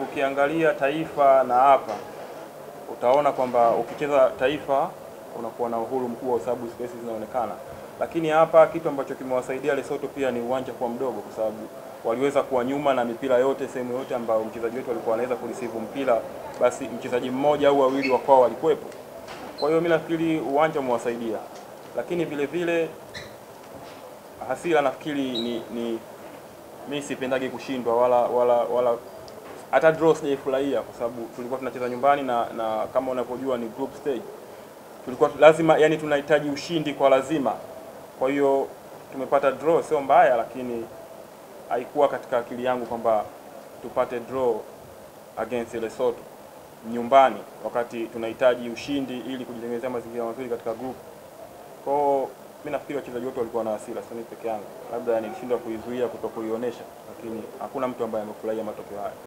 ukiangalia Taifa na hapa utaona kwamba ukicheza Taifa unakuwa na uhuru mkubwa kwa sababu spaces zinaonekana, lakini hapa kitu ambacho kimewasaidia Lesotho pia ni uwanja kuwa mdogo, kwa sababu waliweza kuwa nyuma na mipira yote, sehemu yote ambayo mchezaji wetu alikuwa anaweza kureceive mpira, basi mchezaji mmoja au wawili wa kwao walikuwepo. Kwa hiyo mimi nafikiri uwanja umewasaidia, lakini vile vile hasira nafikiri ni mimi sipendagi kushindwa wala hata draw sijaifurahia, kwa sababu tulikuwa tunacheza nyumbani na kama unavyojua ni group stage, tulikuwa lazima, yani tunahitaji ushindi kwa lazima. Kwa hiyo tumepata draw, sio mbaya, lakini haikuwa katika akili yangu kwamba tupate draw against Lesotho nyumbani wakati tunahitaji ushindi ili kujitengenezea mazingira mazuri katika group. Kwa hiyo mimi nafikiri wachezaji wote walikuwa na hasira, sio mimi peke yangu. Labda nilishindwa kuizuia kutokuionyesha, lakini hakuna mtu ambaye amefurahia matokeo haya.